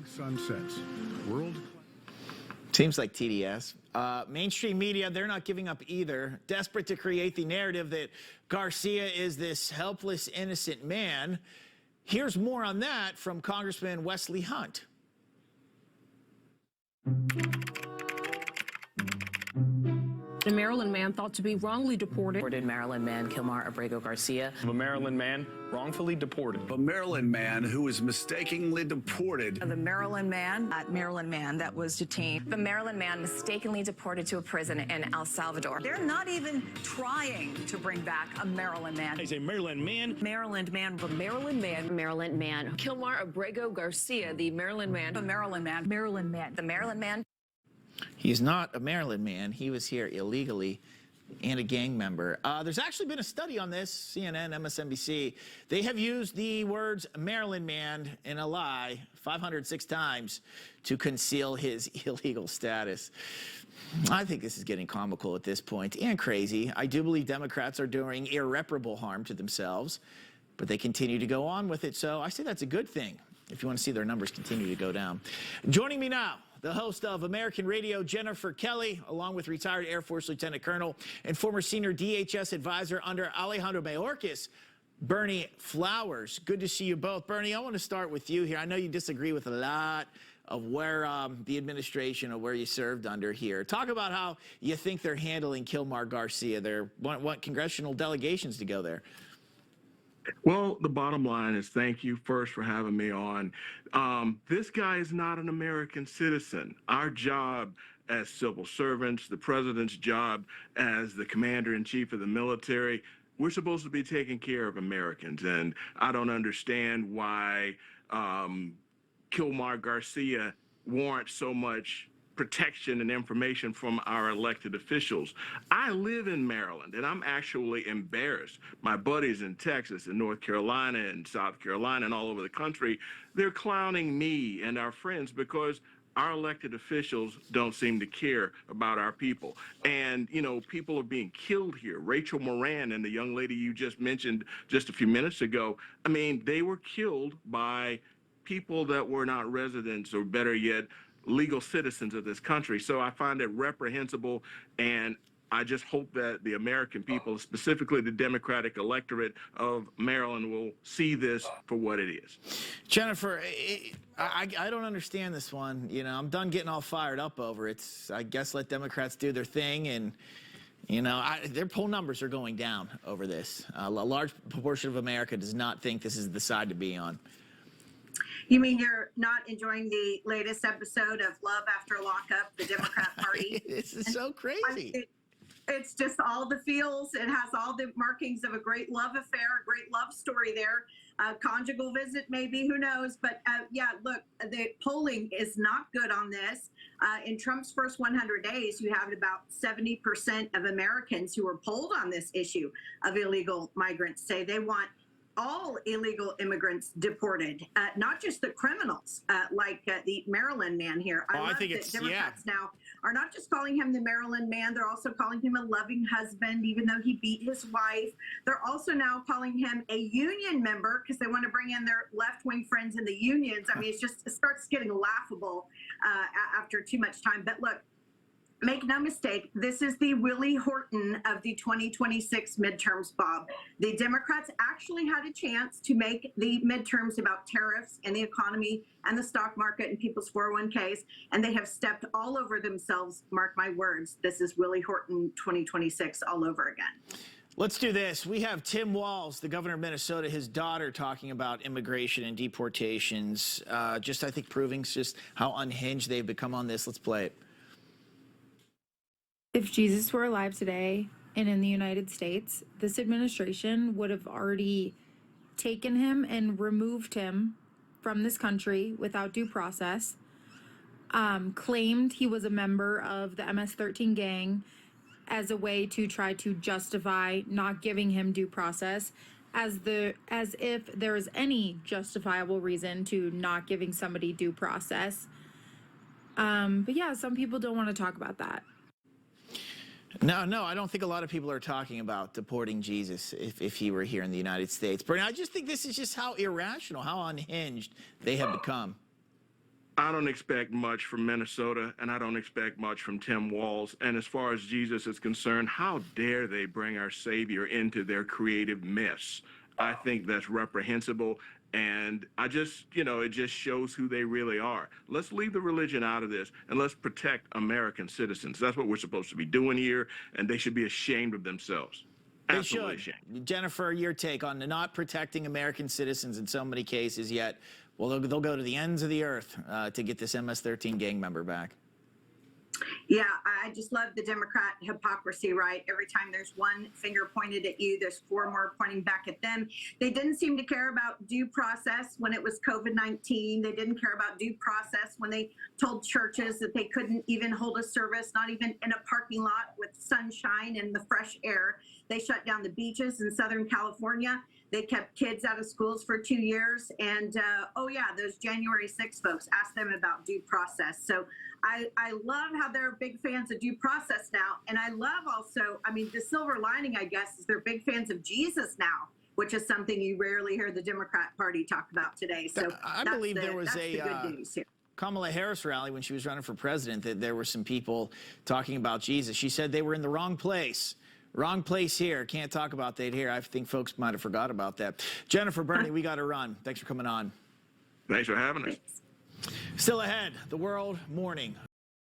Sunsets. World. Seems like TDS. Mainstream media, they're not giving up either. Desperate to create the narrative that Garcia is this helpless, innocent man. Here's more on that from Congressman Wesley Hunt. A Maryland man thought to be wrongly deported. Maryland man Kilmar Abrego Garcia. A Maryland man wrongfully deported. A Maryland man who was mistakenly deported. The Maryland man that was detained. The Maryland man mistakenly deported to a prison in El Salvador. They're not even trying to bring back a Maryland man. He's a Maryland man. Maryland man. The Maryland man. Maryland man. Kilmar Abrego Garcia, the Maryland man. The Maryland man. Maryland man. The Maryland man. He's not a Maryland man. He was here illegally and a gang member. There's actually been a study on this, CNN, MSNBC. They have used the words Maryland man in a lie 506 times to conceal his illegal status. I think this is getting comical at this point and crazy. I do believe Democrats are doing irreparable harm to themselves, but they continue to go on with it. So I say that's a good thing if you want to see their numbers continue to go down. Joining me now, the host of American Radio, Jennifer Kelly, along with retired Air Force Lieutenant Colonel and former senior DHS advisor under Alejandro Mayorkas, Berney Flowers. Good to see you both. Berney, I want to start with you here. I know you disagree with a lot of where the administration or where you served under here. Talk about how you think they're handling Kilmar Garcia. They want congressional delegations to go there. Well, the bottom line is thank you first for having me on. This guy is not an American citizen. Our job as civil servants, the president's job as the commander-in-chief of the military, we're supposed to be taking care of Americans. And I don't understand why Kilmar Garcia warrants so much protection and information from our elected officials. I live in Maryland, and I'm actually embarrassed. My buddies in Texas and North Carolina and South Carolina and all over the country, they're clowning me and our friends because our elected officials don't seem to care about our people. And, you know, people are being killed here. Rachel Moran and the young lady you just mentioned just a few minutes ago, I mean, they were killed by people that were not residents, or better yet, legal citizens of this country. So I find it reprehensible, and I just hope that the American people, specifically the Democratic electorate of Maryland, will see this for what it is. Jennifer, I don't understand this one. You know, I'm done getting all fired up over it. I guess let Democrats do their thing, and you know, their poll numbers are going down over this. A large proportion of America does not think this is the side to be on. You mean you're not enjoying the latest episode of Love After Lockup, the Democrat Party? This is so crazy. It's just all the feels. It has all the markings of a great love affair, a great love story there. Conjugal visit, maybe, who knows? But yeah, look, the polling is not good on this. In Trump's first 100 days, you have about 70% of Americans who were polled on this issue of illegal migrants say they want all illegal immigrants deported, not just the criminals, like the Maryland man here. I think it's, Democrats now are not just calling him the Maryland man, they're also calling him a loving husband, even though he beat his wife. They're also now calling him a union member because they want to bring in their left-wing friends in the unions. I mean, it starts getting laughable after too much time. But look, make no mistake, this is the Willie Horton of the 2026 midterms, Bob. The Democrats actually had a chance to make the midterms about tariffs and the economy and the stock market and people's 401ks, and they have stepped all over themselves. Mark my words, this is Willie Horton 2026 all over again. Let's do this. We have Tim Walz, the governor of Minnesota, his daughter, talking about immigration and deportations, just, I think, proving just how unhinged they've become on this. Let's play it. If Jesus were alive today and in the United States, this administration would have already taken him and removed him from this country without due process, claimed he was a member of the MS-13 gang as a way to try to justify not giving him due process, as if there is any justifiable reason to not giving somebody due process. But yeah, some people don't want to talk about that. No, I don't think a lot of people are talking about deporting Jesus if he were here in the United States. But I just think this is just how irrational, how unhinged they have become. I don't expect much from Minnesota, and I don't expect much from Tim Walz. And as far as Jesus is concerned, how dare they bring our Savior into their creative mess? I think that's reprehensible. And I just, it just shows who they really are. Let's leave the religion out of this, and let's protect American citizens. That's what we're supposed to be doing here, and they should be ashamed of themselves. They Absolutely should. ashamed. Jennifer, your take on the not protecting American citizens in so many cases yet. Well, they'll go to the ends of the earth to get this MS-13 gang member back. Yeah, I just love the Democrat hypocrisy, right? Every time there's one finger pointed at you, there's four more pointing back at them. They didn't seem to care about due process when it was COVID-19. They didn't care about due process when they told churches that they couldn't even hold a service, not even in a parking lot with sunshine and the fresh air. They shut down the beaches in Southern California. They kept kids out of schools for 2 years. And, oh, yeah, those January 6 folks, asked them about due process. So I love how they're big fans of due process now. And I love also, the silver lining, I guess, is they're big fans of Jesus now, which is something you rarely hear the Democrat Party talk about today. So I believe there was the good news here. Kamala Harris rally when she was running for president that there were some people talking about Jesus. She said they were in the wrong place. Wrong place here. Can't talk about that here. I think folks might have forgot about that. Jennifer, Berney, we got to run. Thanks for coming on. Thanks for having us. Still ahead, the World Morning.